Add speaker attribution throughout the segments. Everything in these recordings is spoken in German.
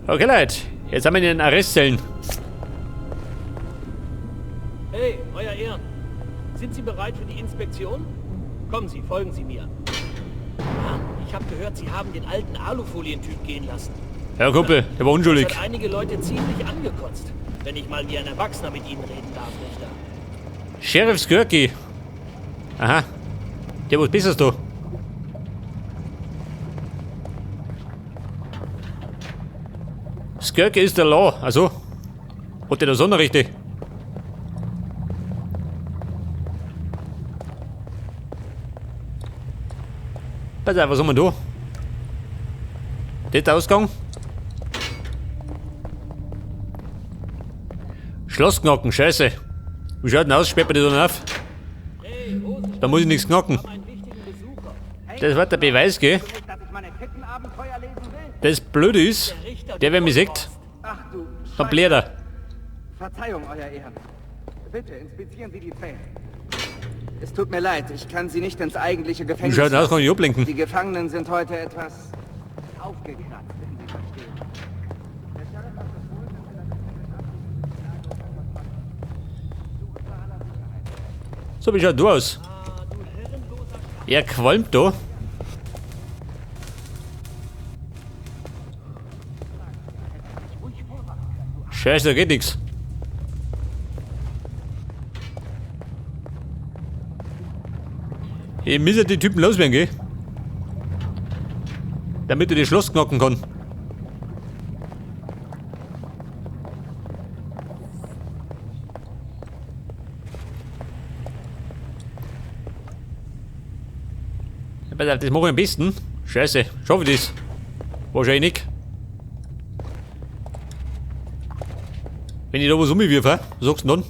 Speaker 1: Okay, Leute. Jetzt haben wir in den Arrestzellen.
Speaker 2: Hey, Euer Ehren. Sind Sie bereit für die Inspektion? Kommen Sie, folgen Sie mir. Ah, ich habe gehört, Sie haben den alten Alufolientyp gehen lassen.
Speaker 1: Ja, Kumpel, der war unschuldig.
Speaker 2: Das hat einige Leute ziemlich angekotzt. Wenn ich mal wie ein Erwachsener mit Ihnen reden darf, Richter.
Speaker 1: Sheriff Skirky. Aha. Der, was bist du? Skirky ist der Law. Also. Hat der da Sonderrechte? Pass auf, was haben wir da? Das ist der Ausgang. Schloss knacken, scheiße. Wie schaut denn aus? Sperrt man die dann auf?
Speaker 2: Hey, Vorsicht,
Speaker 1: Da muss ich nichts knacken.
Speaker 2: wir haben einen wichtigen Besucher.
Speaker 1: Das war der Beweis, gell?
Speaker 3: Dass ich meine Kettenabenteuer lesen will?
Speaker 1: Das Blöde ist, der, wer mich sieht,
Speaker 3: Ach du
Speaker 1: dann bläht er.
Speaker 3: Verzeihung, Euer Ehren. Bitte, inspizieren Sie die Zellen. Es tut mir leid, ich kann Sie nicht ins eigentliche
Speaker 1: Wie
Speaker 3: Gefängnis
Speaker 1: schaut denn aus? Kann ich
Speaker 3: lassen.
Speaker 1: ablenken?
Speaker 3: Die Gefangenen sind heute etwas aufgekratzt, wenn Sie verstehen. Der Sheriff hat befohlen, dass wir das
Speaker 1: So, wie schaut du aus? Er qualmt da. Scheiße, da geht nichts. Ich muss ja die Typen loswerden, gell? Damit er das Schloss knacken kann. Ja, pass auf, das mache ich am besten. Scheiße, schaffe ich das? Wahrscheinlich nicht. Wenn ich da was umwirfe, was sagst du denn dann?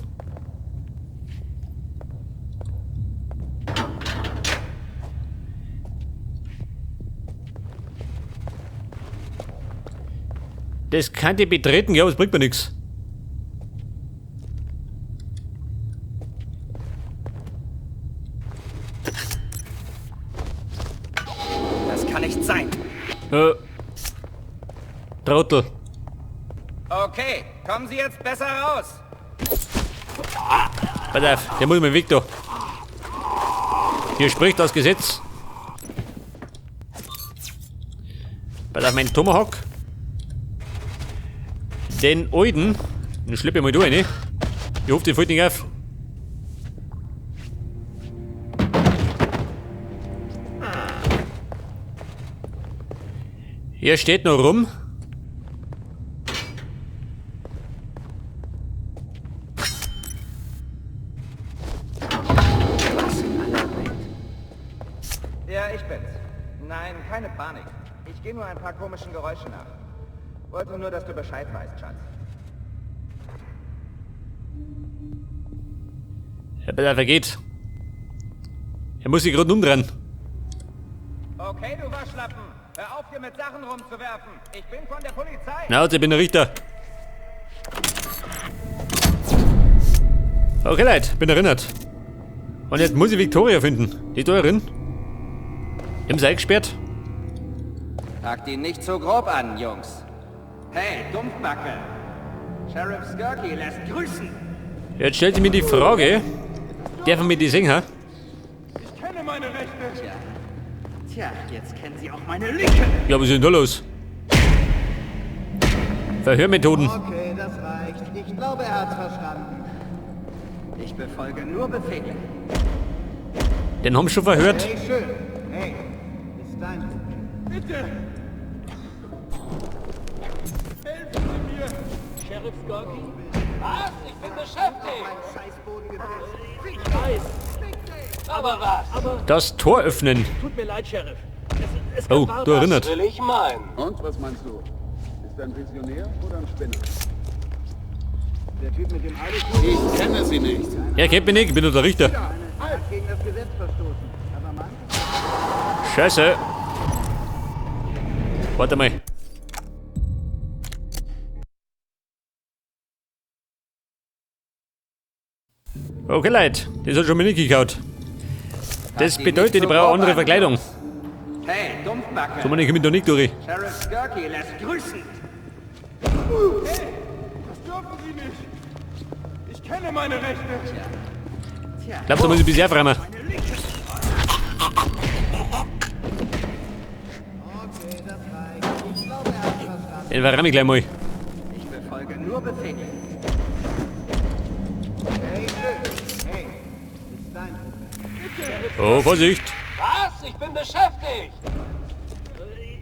Speaker 1: Das kann ich betreten, ja, das bringt mir nichts.
Speaker 3: Das kann nicht sein.
Speaker 1: Trottel.
Speaker 3: Okay, kommen Sie jetzt besser raus.
Speaker 1: Pass auf, der muss mir weg da. Hier spricht das Gesetz. Pass auf, mein Tomahawk. Den alten, den schleppe ich mal da rein. Ich hoffe, der fällt nicht auf. Hier steht noch rum.
Speaker 3: Ja, ich bin's. Nein, keine Panik. Ich gehe nur ein paar komischen Geräuschen nach. Wollte nur, dass du Bescheid weißt, Schatz.
Speaker 1: Ja, pass auf, er geht. Er muss sich gerade umdrehen.
Speaker 3: Okay, du Waschlappen. Hör auf, hier mit Sachen rumzuwerfen. Ich bin von der Polizei.
Speaker 1: Na, also, ich bin der Richter. Okay, Leute, bin erinnert. Und jetzt muss ich Victoria finden. Die ist da drin. Haben sie eingesperrt?
Speaker 3: Packt ihn nicht so grob an, Jungs. Hey, Dumpfbacke. Sheriff Skirky lässt grüßen.
Speaker 1: Jetzt stellt sie mir die Frage, darf man mir die singen, ha?
Speaker 3: Ich kenne meine Rechte. Tja, jetzt kennen Sie auch meine Linke.
Speaker 1: Ja, was ist denn da los? Verhörmethoden.
Speaker 4: Okay, das reicht. Ich glaube, er hat's verstanden.
Speaker 3: Ich befolge nur Befehle.
Speaker 1: Den haben sie schon verhört.
Speaker 4: Hey, schön. Hey, ist dein Problem.
Speaker 3: Bitte. Helfen Sie mir.
Speaker 2: Sheriff Skirky?
Speaker 3: Was? Ich bin beschäftigt.
Speaker 4: Scheißboden gefällt.
Speaker 2: Ich weiß. Aber was? Aber
Speaker 1: Das Tor öffnen.
Speaker 2: tut mir leid, Sheriff. Es kann
Speaker 1: Oh,
Speaker 2: wahr
Speaker 1: du
Speaker 2: sein.
Speaker 1: erinnert.
Speaker 5: Will ich meinen.
Speaker 6: Und, was meinst du? Ist er ein Visionär oder ein Spinner?
Speaker 4: Der Typ mit dem Alkohol
Speaker 6: Ich kenne sie nicht.
Speaker 1: Ja, kennt mich nicht, ich bin nur der Richter.
Speaker 4: hat gegen das Gesetz verstoßen. Aber Mann,
Speaker 1: Scheiße. Warte mal. Okay, Leute, das hat schon mal nicht gekaut. Das bedeutet, ich brauche andere Verkleidung.
Speaker 3: Hey, Dumpfbacke.
Speaker 1: So, man, ich komme da nicht durch.
Speaker 3: Sheriff Skirky lässt grüßen.
Speaker 6: Das dürfen Sie nicht. Ich kenne meine Rechte.
Speaker 1: Ich glaube, da muss ich bisher fremden.
Speaker 4: Okay, das reicht. Ich glaube, er hat verstanden.
Speaker 1: Den verramme ich gleich mal.
Speaker 3: Ich befolge nur Befehle.
Speaker 4: Hey, tschüss. Hey, ist dein Problem.
Speaker 1: Oh, Vorsicht.
Speaker 2: Was? Ich bin beschäftigt.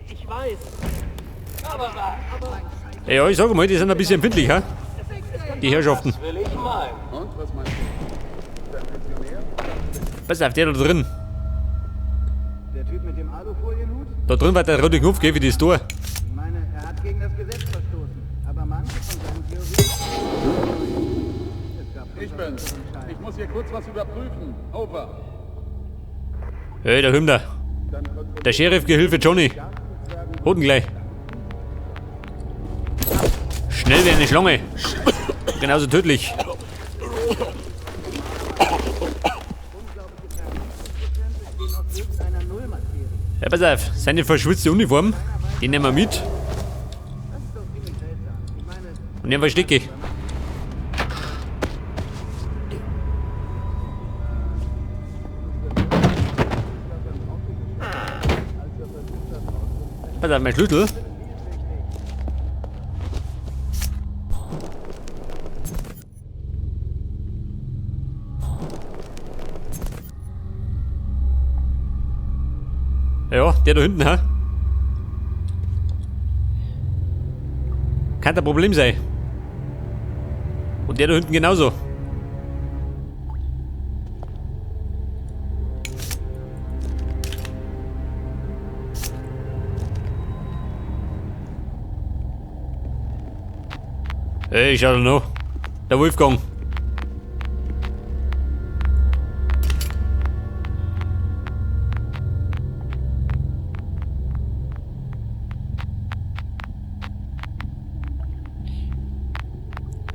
Speaker 2: Ich weiß. Aber
Speaker 1: Ja, ich sage mal, die sind ein bisschen empfindlich, ha? Die Herrschaften.
Speaker 2: will ich meinen.
Speaker 6: Und, was meinst du? Ist er ein Visionär?
Speaker 1: Pass auf, der da drin.
Speaker 4: Der Typ mit dem Alufolienhut?
Speaker 1: Da drin wird der rote Knopf gehen für das Tor.
Speaker 4: Ich meine, er hat gegen das Gesetz verstoßen. Aber manche von seinen Theorien... Es gab
Speaker 6: Ich bin's. Ich muss hier kurz was überprüfen. Over.
Speaker 1: Hey, der Hümmler.
Speaker 6: Dann kontrolliert
Speaker 1: Der Sheriff-Gehilfe Johnny. Hoden gleich. Schnell wie eine Schlange. Genauso tödlich.
Speaker 4: stehen auf irgendeiner Nullmaterie.
Speaker 1: Ja, pass auf, seine verschwitzte Uniform, die nehmen wir mit
Speaker 4: Das ist doch ziemlich seltsam. Ich meine,
Speaker 1: und nehmen wir Stecke. Pass auf, mein Schlüssel. Ja, der da hinten, ha? Kann kein Problem sein. Und der da hinten genauso. Hey, schau noch. Der Wolfgang.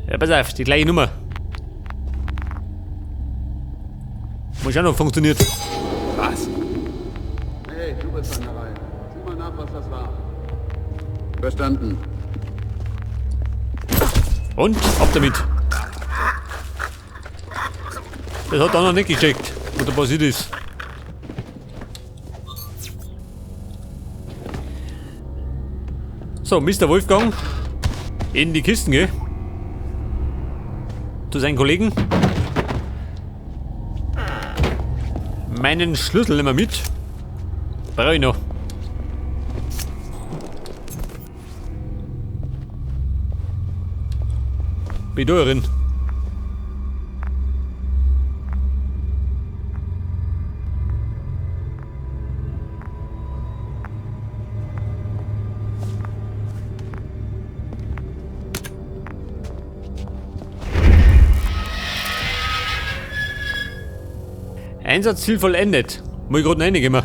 Speaker 1: Ja, pass auf, die gleiche Nummer. Muss ja noch funktioniert.
Speaker 6: Was? Hey, du bist an der Reihe. Sieh mal nach, was das war. Verstanden.
Speaker 1: Und ab damit. Das hat er noch nicht gecheckt, was da passiert ist. So, Mr. Wolfgang. In die Kisten, gell? Zu seinen Kollegen. Meinen Schlüssel nehmen wir mit. Brauche ich noch. Bin da drin. Einsatzziel vollendet. Muss ich gerade reingehen.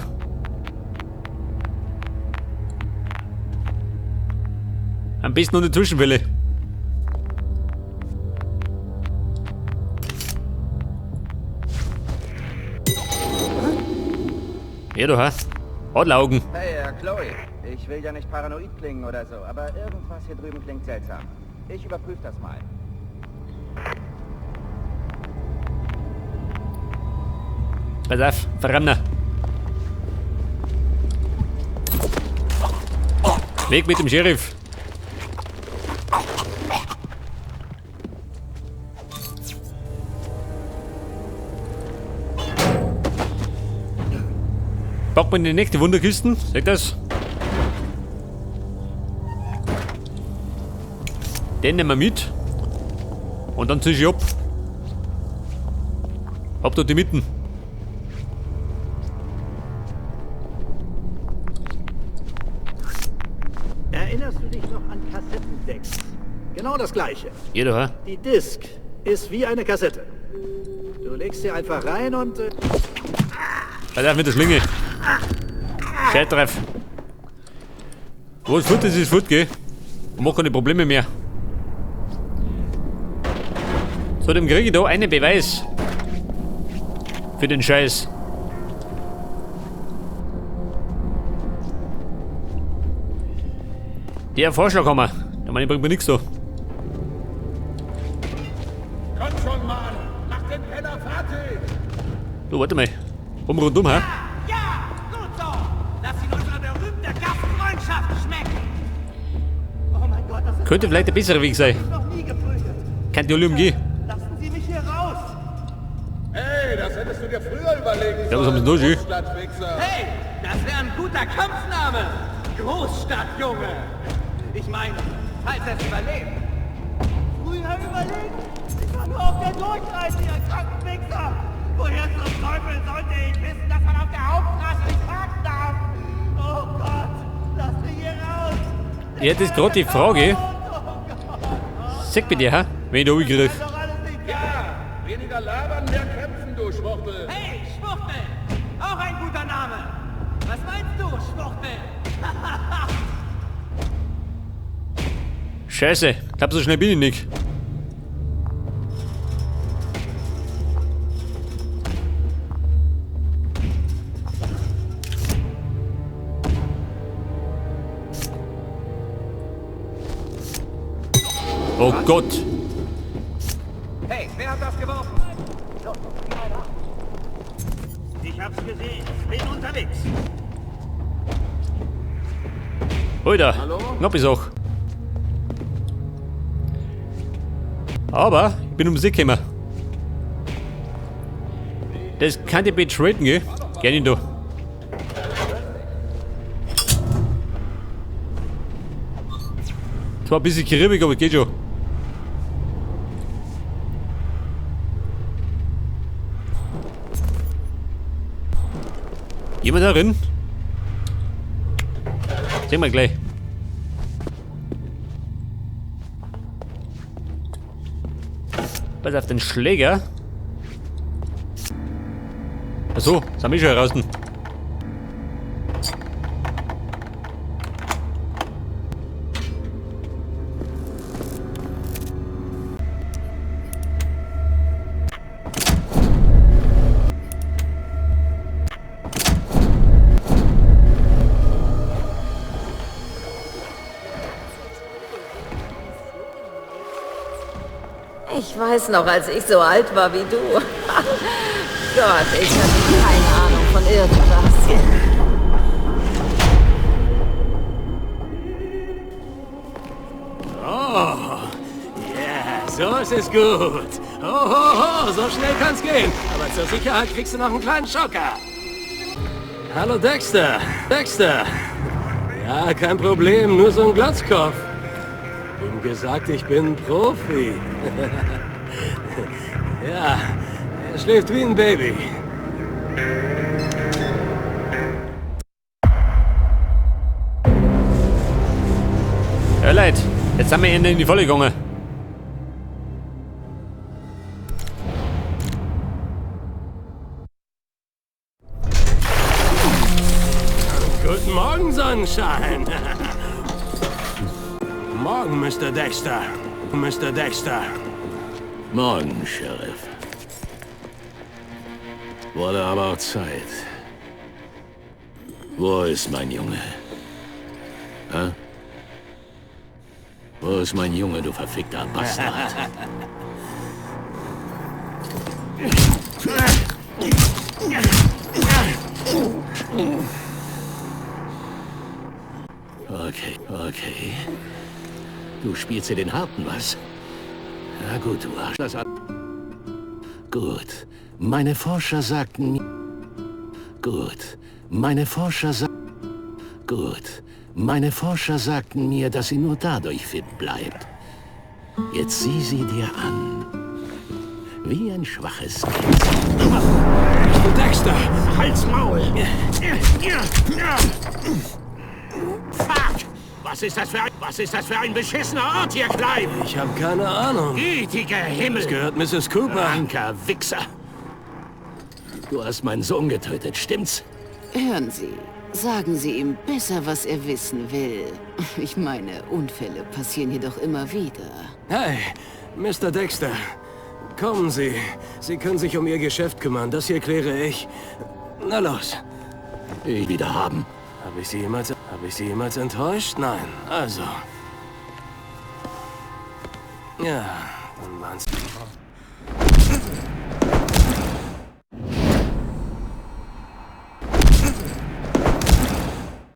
Speaker 1: Am besten noch eine Zwischenwelle. Ja, du hast Adleraugen.
Speaker 3: Hey, Chloe. Ich will ja nicht paranoid klingen oder so, aber irgendwas hier drüben klingt seltsam. Ich überprüfe das mal.
Speaker 1: Pass auf, Verrammner. Weg mit dem Sheriff. Packen wir in die nächste Wunderkisten. Seht das? Den nehmen wir mit. Und dann zieh ich ab. Ab dort die Mitten.
Speaker 2: Erinnerst du dich noch an Kassettendecks? Genau das gleiche.
Speaker 1: Jeder, ha?
Speaker 2: Die Disk ist wie eine Kassette. Du legst sie einfach rein und...
Speaker 1: Pass auf mit der Schlinge. Scheitreff. Wo es fort ist, ist fort, gell? Und mach keine Probleme mehr. So, dann kriege ich da einen Beweis. Für den Scheiß. Der Vorschlaghammer. Da Ja, meine bringt mir nichts so.
Speaker 6: Komm schon, Mann! Mach den Penner fertig!
Speaker 1: Du, warte mal. Rundum, hä?
Speaker 5: Ja, gut so. Lass ihn unserer berühmten Gastfreundschaft schmecken. Oh mein Gott, das ist
Speaker 1: Könnte vielleicht der bessere Weg sein.
Speaker 5: noch nie geprügelt.
Speaker 1: Kann die alle umgehen.
Speaker 5: Lassen Sie mich hier raus.
Speaker 6: Hey, das hättest du dir früher überlegen
Speaker 1: Ja, was haben sie denn da, G?
Speaker 6: Stadtwichser.
Speaker 5: Hey, das wäre ein guter Kampfname. Großstadtjunge. Ich meine, falls er es überlebt. Früher überlegen? Ich war nur auf der Durchreise, ihr kranken Wichser. Woher zum Teufel sollte ich wissen, dass man auf der Hauptstraße nicht parken darf? Oh Gott, lass mich hier raus.
Speaker 1: Ja, das ist gerade die Frage. Sag bitte, hä? Wenn ich da angriff.
Speaker 5: Doch alles nicht
Speaker 6: Ja, weniger labern, mehr kämpfen, du Schwuchtel.
Speaker 5: Hey, Schwuchtel! Auch ein guter Name! Was meinst du, Schwuchtel?
Speaker 1: Scheiße, ich glaub, so schnell bin ich nicht. Oh Gott.
Speaker 3: Hey, wer hat das geworfen?
Speaker 5: Ich hab's gesehen. Bin unterwegs.
Speaker 1: Alter, knapp ist auch. Aber ich bin ums Eck gekommen. Das kann die betraden, gell? Gerne da. Zwar ein bisschen kribbig, aber geht schon. Jemand darin? Sehen wir gleich. Pass auf den Schläger. Achso, sind wir schon draußen.
Speaker 7: Ich weiß noch, als ich so alt war wie du. Gott, ich hatte keine Ahnung von irgendwas.
Speaker 2: Ja, so ist es gut. Ho, so schnell kann's gehen. Aber zur Sicherheit kriegst du noch einen kleinen Schocker. Hallo Dexter. Dexter. Ja, kein Problem, nur so ein Glatzkopf. Ihm gesagt, ich bin Profi. Ja, er schläft wie ein Baby.
Speaker 1: Ja, Leute, jetzt sind wir in die Volle gegangen.
Speaker 2: Guten Morgen, Sonnenschein. Morgen, Mr. Dexter. Mr. Dexter.
Speaker 8: Morgen, Sheriff. Wurde aber auch Zeit. Wo ist mein Junge? Hä? Wo ist mein Junge, du verfickter Bastard? Okay. Du spielst hier den Harten, was? Na gut, du Arsch. Das hat... Gut. Meine Forscher sagten mir... Gut. Meine Forscher sagten mir, dass sie nur dadurch fit bleibt. Jetzt sieh sie dir an. Wie ein schwaches Kind.
Speaker 2: Dexter, halt's Maul!
Speaker 8: Fuck! Was ist das für ein beschissener Ort hier, Clive?
Speaker 2: Ich habe keine Ahnung.
Speaker 8: Gütiger Himmel!
Speaker 2: Das gehört Mrs. Cooper.
Speaker 8: Kranker Wichser! Du hast meinen Sohn getötet, stimmt's?
Speaker 7: Hören Sie, sagen Sie ihm besser, was er wissen will. Ich meine, Unfälle passieren hier doch immer wieder.
Speaker 2: Hey, Mr. Dexter. Kommen Sie. Sie können sich um Ihr Geschäft kümmern. Das hier kläre ich. Na los.
Speaker 8: Ich wieder haben.
Speaker 2: Habe ich Sie jemals enttäuscht? Nein. Also. Ja, dann waren's.